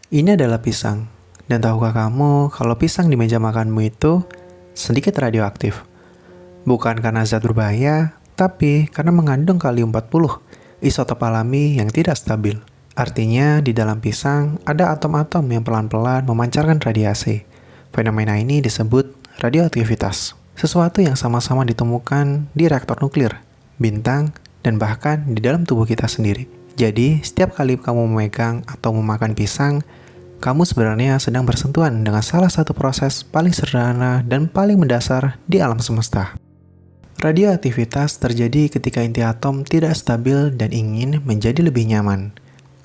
Ini adalah pisang. Dan tahukah kamu kalau pisang di meja makanmu itu sedikit radioaktif? Bukan karena zat berbahaya, tapi karena mengandung kalium 40, isotop alami yang tidak stabil. Artinya, di dalam pisang ada atom-atom yang pelan-pelan memancarkan radiasi. Fenomena ini disebut radioaktivitas. Sesuatu yang sama-sama ditemukan di reaktor nuklir, bintang, dan bahkan di dalam tubuh kita sendiri. Jadi, setiap kali kamu memegang atau memakan pisang, kamu sebenarnya sedang bersentuhan dengan salah satu proses paling sederhana dan paling mendasar di alam semesta. Radioaktivitas terjadi ketika inti atom tidak stabil dan ingin menjadi lebih nyaman.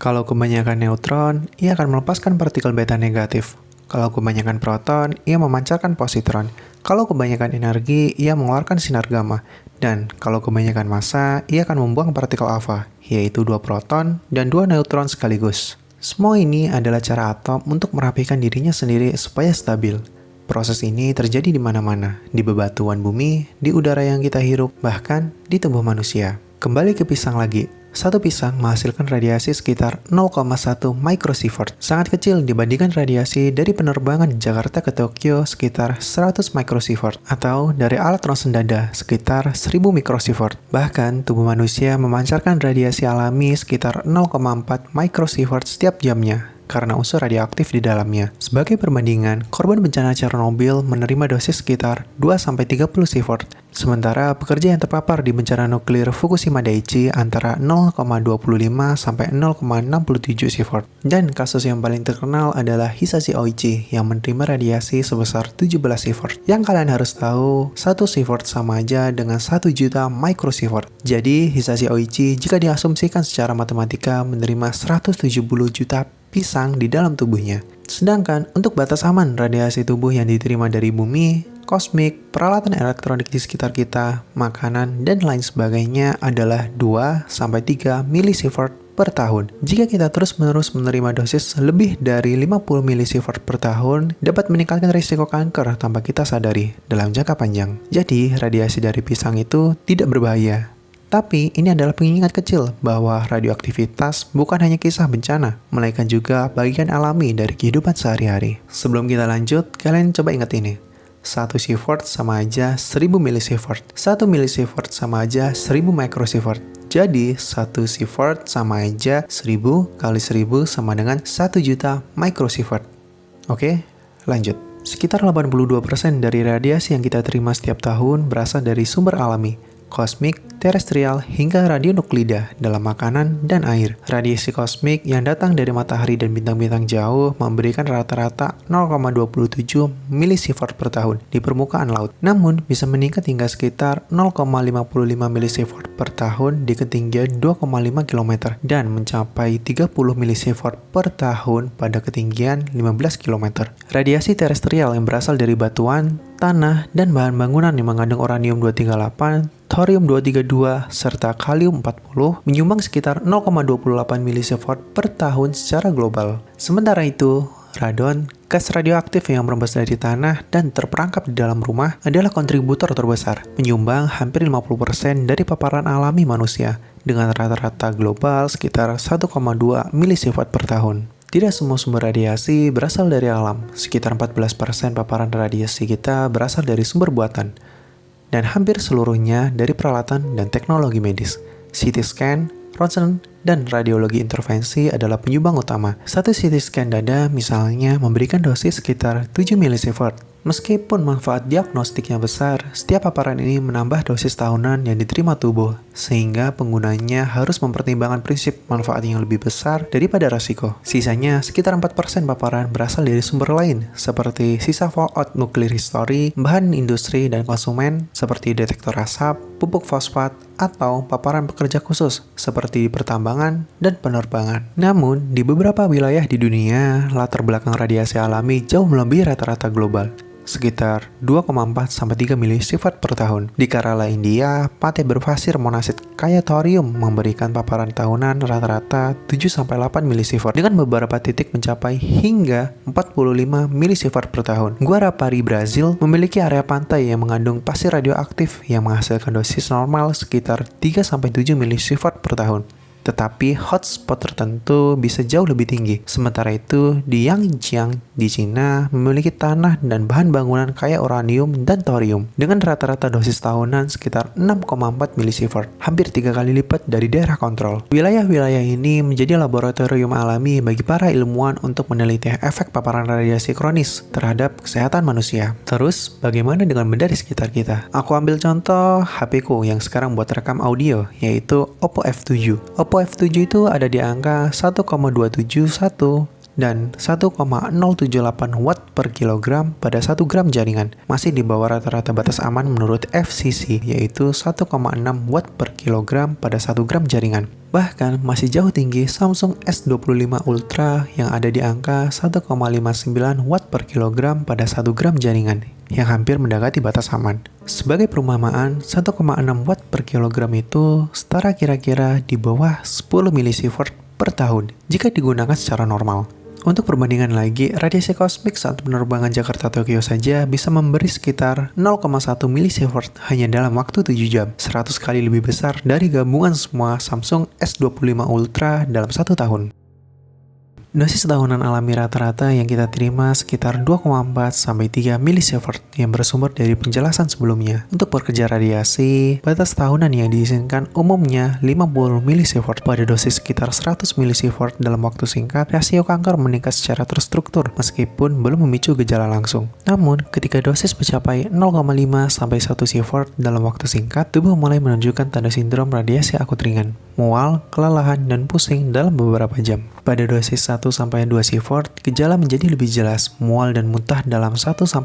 Kalau kebanyakan neutron, ia akan melepaskan partikel beta negatif. Kalau kebanyakan proton, ia memancarkan positron. Kalau kebanyakan energi, ia mengeluarkan sinar gamma. Dan kalau kebanyakan massa, ia akan membuang partikel alfa, yaitu 2 proton dan 2 neutron sekaligus. Semua ini adalah cara atom untuk merapikan dirinya sendiri supaya stabil. Proses ini terjadi di mana-mana, di bebatuan bumi, di udara yang kita hirup, bahkan di tubuh manusia. Kembali ke pisang lagi. Satu pisang menghasilkan radiasi sekitar 0,1 microsievert, sangat kecil dibandingkan radiasi dari penerbangan Jakarta ke Tokyo sekitar 100 microsievert, atau dari alat ronsen dada sekitar 1000 microsievert. Bahkan, tubuh manusia memancarkan radiasi alami sekitar 0,4 microsievert setiap jamnya, karena unsur radioaktif di dalamnya. Sebagai perbandingan, korban bencana Chernobyl menerima dosis sekitar 2-30 sievert, sementara pekerja yang terpapar di bencana nuklir Fukushima Daiichi antara 0,25 sampai 0,67 sievert. Dan kasus yang paling terkenal adalah Hisashi Oichi yang menerima radiasi sebesar 17 sievert. Yang kalian harus tahu, 1 sievert sama aja dengan 1 juta microsievert. Jadi, Hisashi Oichi jika diasumsikan secara matematika menerima 170 juta pisang di dalam tubuhnya. Sedangkan untuk batas aman radiasi tubuh yang diterima dari bumi, kosmik, peralatan elektronik di sekitar kita, makanan, dan lain sebagainya adalah 2-3 milisievert per tahun. Jika kita terus-menerus menerima dosis lebih dari 50 milisievert per tahun, dapat meningkatkan risiko kanker tanpa kita sadari dalam jangka panjang. Jadi, radiasi dari pisang itu tidak berbahaya. Tapi ini adalah pengingat kecil bahwa radioaktivitas bukan hanya kisah bencana, melainkan juga bagian alami dari kehidupan sehari-hari. Sebelum kita lanjut, kalian coba ingat ini. 1 sievert sama aja 1000 milisievert. 1 milisievert sama aja 1000 microsievert. Jadi, 1 sievert sama aja 1000 kali 1000 sama dengan 1 juta microsievert. Oke, lanjut. Sekitar 82% dari radiasi yang kita terima setiap tahun berasal dari sumber alami, kosmik, terestrial, hingga radionuklida dalam makanan dan air. Radiasi kosmik yang datang dari matahari dan bintang-bintang jauh memberikan rata-rata 0,27 milisievert per tahun di permukaan laut. Namun, bisa meningkat hingga sekitar 0,55 milisievert per tahun di ketinggian 2,5 km dan mencapai 30 milisievert per tahun pada ketinggian 15 km. Radiasi terestrial yang berasal dari batuan, tanah, dan bahan bangunan yang mengandung uranium 238, thorium 232, serta kalium 40 menyumbang sekitar 0,28 milisievert per tahun secara global. Sementara itu, radon, gas radioaktif yang merembes dari tanah dan terperangkap di dalam rumah adalah kontributor terbesar, menyumbang hampir 50% dari paparan alami manusia, dengan rata-rata global sekitar 1,2 milisievert per tahun. Tidak semua sumber radiasi berasal dari alam, sekitar 14% paparan radiasi kita berasal dari sumber buatan, dan hampir seluruhnya dari peralatan dan teknologi medis. CT scan, ronsen, dan radiologi intervensi adalah penyumbang utama. Satu CT scan dada misalnya memberikan dosis sekitar 7 milisievert. Meskipun manfaat diagnostiknya besar, setiap paparan ini menambah dosis tahunan yang diterima tubuh, sehingga penggunanya harus mempertimbangkan prinsip manfaat yang lebih besar daripada risiko. Sisanya, sekitar 4% paparan berasal dari sumber lain, seperti sisa fallout nuklir histori, bahan industri dan konsumen, seperti detektor asap, pupuk fosfat, atau paparan pekerja khusus, seperti di pertambangan dan penerbangan. Namun, di beberapa wilayah di dunia, latar belakang radiasi alami jauh melebihi rata-rata global, sekitar 2,4-3 milisievert per tahun. Di Kerala, India, pantai berpasir monasit kaya thorium memberikan paparan tahunan rata-rata 7-8 milisievert, dengan beberapa titik mencapai hingga 45 milisievert per tahun. Guarapari, Brazil, memiliki area pantai yang mengandung pasir radioaktif yang menghasilkan dosis normal sekitar 3-7 milisievert per tahun. tetapi hotspot tertentu bisa jauh lebih tinggi. Sementara itu, di Yangjiang di Cina memiliki tanah dan bahan bangunan kaya uranium dan thorium dengan rata-rata dosis tahunan sekitar 6,4 milisievert, hampir 3 kali lipat dari daerah kontrol. Wilayah-wilayah ini menjadi laboratorium alami bagi para ilmuwan untuk meneliti efek paparan radiasi kronis terhadap kesehatan manusia. Terus, bagaimana dengan benda di sekitar kita? Aku ambil contoh HP ku yang sekarang buat rekam audio, yaitu Oppo F7. Oppo F7 itu ada di angka 1,271 dan 1,078 watt per kilogram pada 1 gram jaringan. Masih di bawah rata-rata batas aman menurut FCC, yaitu 1,6 watt per kilogram pada 1 gram jaringan. Bahkan masih jauh tinggi Samsung S25 Ultra yang ada di angka 1,59 watt per kilogram pada 1 gram jaringan, yang hampir mendekati batas aman. Sebagai perumpamaan, 1,6 watt per kilogram itu setara kira-kira di bawah 10 milisievert per tahun jika digunakan secara normal. Untuk perbandingan lagi, radiasi kosmik saat penerbangan Jakarta-Tokyo saja bisa memberi sekitar 0,1 milisievert hanya dalam waktu 7 jam, 100 kali lebih besar dari gabungan semua Samsung S25 Ultra dalam 1 tahun. Dosis tahunan alami rata-rata yang kita terima sekitar 2,4 sampai 3 milisievert yang bersumber dari penjelasan sebelumnya. Untuk pekerja radiasi, batas tahunan yang diizinkan umumnya 50 milisievert. Pada dosis sekitar 100 milisievert dalam waktu singkat, rasio kanker meningkat secara terstruktur meskipun belum memicu gejala langsung. Namun, ketika dosis mencapai 0,5 sampai 1 sievert dalam waktu singkat, tubuh mulai menunjukkan tanda sindrom radiasi akut ringan, mual, kelelahan, dan pusing dalam beberapa jam. Pada dosis 1-2 sievert, gejala menjadi lebih jelas, mual dan muntah dalam 1-6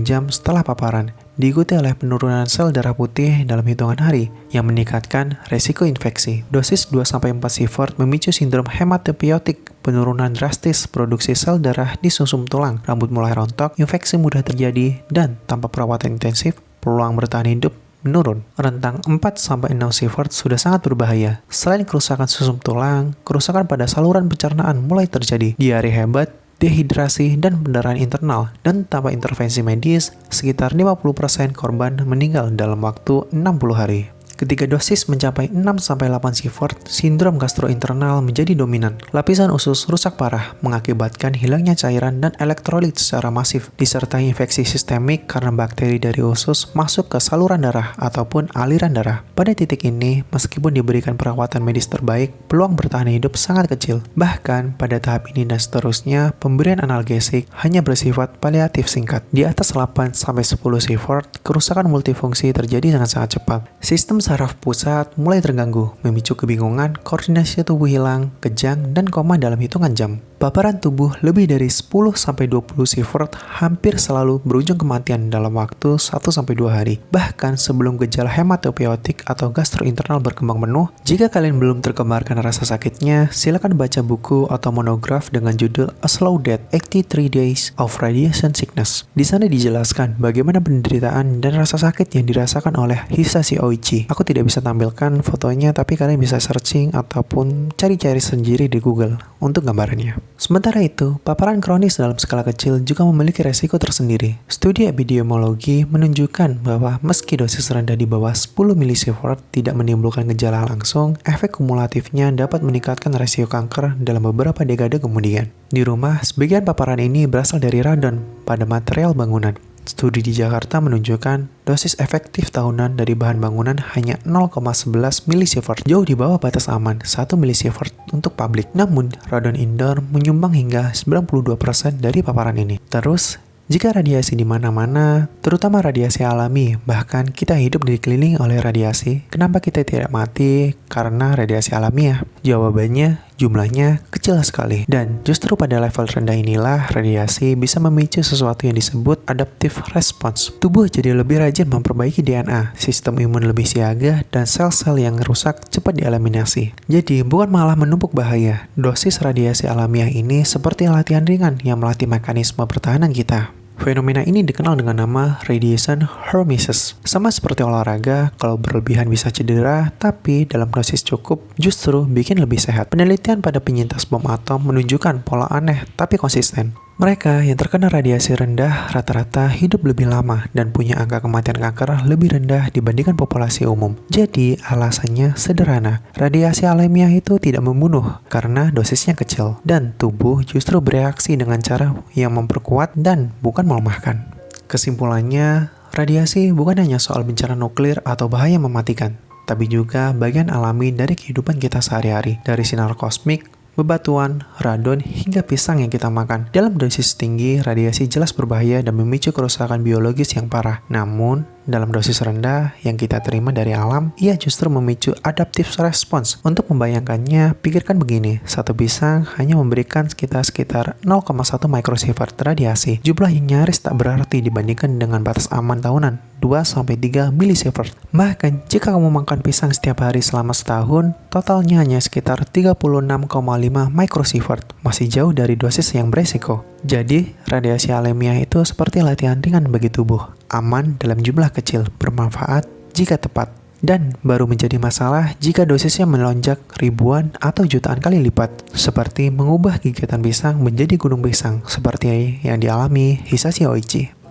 jam setelah paparan, diikuti oleh penurunan sel darah putih dalam hitungan hari, yang meningkatkan resiko infeksi. Dosis 2-4 sievert memicu sindrom hematopoietik, penurunan drastis produksi sel darah di sumsum tulang, rambut mulai rontok, infeksi mudah terjadi, dan tanpa perawatan intensif, peluang bertahan hidup menurun. Rentang 4-6 sievert sudah sangat berbahaya. Selain kerusakan sumsum tulang, kerusakan pada saluran pencernaan mulai terjadi. Diare hebat, dehidrasi, dan pendarahan internal. Dan tanpa intervensi medis, sekitar 50% korban meninggal dalam waktu 60 hari. Ketika dosis mencapai 6-8 sievert, sindrom gastrointestinal menjadi dominan. Lapisan usus rusak parah, mengakibatkan hilangnya cairan dan elektrolit secara masif, disertai infeksi sistemik karena bakteri dari usus masuk ke saluran darah ataupun aliran darah. Pada titik ini, meskipun diberikan perawatan medis terbaik, peluang bertahan hidup sangat kecil. Bahkan, pada tahap ini dan seterusnya, pemberian analgesik hanya bersifat paliatif singkat. Di atas 8-10 sievert, kerusakan multifungsi terjadi dengan sangat cepat. Sistem saraf pusat mulai terganggu, memicu kebingungan, koordinasi tubuh hilang, kejang, dan koma dalam hitungan jam. Paparan tubuh lebih dari 10-20 sievert hampir selalu berujung kematian dalam waktu 1-2 hari. Bahkan sebelum gejala hematopoietik atau gastrointestinal berkembang penuh, jika kalian belum tergambarkan rasa sakitnya, silakan baca buku atau monograf dengan judul A Slow Death, 83 Days of Radiation Sickness. Di sana dijelaskan bagaimana penderitaan dan rasa sakit yang dirasakan oleh Hisashi Oichi. Aku tidak bisa tampilkan fotonya, tapi kalian bisa searching ataupun cari-cari sendiri di Google untuk gambarannya. Sementara itu, paparan kronis dalam skala kecil juga memiliki resiko tersendiri. Studi epidemiologi menunjukkan bahwa meski dosis rendah di bawah 10 milisievert tidak menimbulkan gejala langsung, efek kumulatifnya dapat meningkatkan resiko kanker dalam beberapa dekade kemudian. Di rumah, sebagian paparan ini berasal dari radon pada material bangunan. Studi di Jakarta menunjukkan dosis efektif tahunan dari bahan bangunan hanya 0,11 milisievert, jauh di bawah batas aman 1 milisievert untuk publik. Namun, radon indoor menyumbang hingga 92% dari paparan ini. Terus, jika radiasi di mana-mana, terutama radiasi alami, bahkan kita hidup dikelilingi oleh radiasi, kenapa kita tidak mati karena radiasi alamiah? Jawabannya, jumlahnya kecil sekali. Dan justru pada level rendah inilah radiasi bisa memicu sesuatu yang disebut adaptive response. Tubuh jadi lebih rajin memperbaiki DNA, sistem imun lebih siaga, dan sel-sel yang rusak cepat dieliminasi. Jadi bukan malah menumpuk bahaya. Dosis radiasi alamiah ini seperti latihan ringan yang melatih mekanisme pertahanan kita. Fenomena ini dikenal dengan nama radiation hormesis. Sama seperti olahraga, kalau berlebihan bisa cedera, tapi dalam dosis cukup justru bikin lebih sehat. Penelitian pada penyintas bom atom menunjukkan pola aneh tapi konsisten. Mereka yang terkena radiasi rendah rata-rata hidup lebih lama dan punya angka kematian kanker lebih rendah dibandingkan populasi umum. Jadi alasannya sederhana, radiasi alamiah itu tidak membunuh karena dosisnya kecil dan tubuh justru bereaksi dengan cara yang memperkuat dan bukan melemahkan. Kesimpulannya, radiasi bukan hanya soal bencana nuklir atau bahaya mematikan, tapi juga bagian alami dari kehidupan kita sehari-hari, dari sinar kosmik, bebatuan, radon, hingga pisang yang kita makan. Dalam dosis tinggi, radiasi jelas berbahaya dan memicu kerusakan biologis yang parah. Namun, dalam dosis rendah yang kita terima dari alam, ia justru memicu adaptive response. Untuk membayangkannya, pikirkan begini, satu pisang hanya memberikan sekitar 0,1 microsievert radiasi. Jumlah yang nyaris tak berarti dibandingkan dengan batas aman tahunan, 2-3 milisievert. Bahkan, jika kamu makan pisang setiap hari selama setahun, totalnya hanya sekitar 36,5 microsievert, masih jauh dari dosis yang beresiko. Jadi, radiasi alamiah itu seperti latihan ringan bagi tubuh, aman dalam jumlah kecil, bermanfaat jika tepat, dan baru menjadi masalah jika dosisnya melonjak ribuan atau jutaan kali lipat, seperti mengubah gigitan pisang menjadi gunung pisang, seperti yang dialami Hisashi Oichi.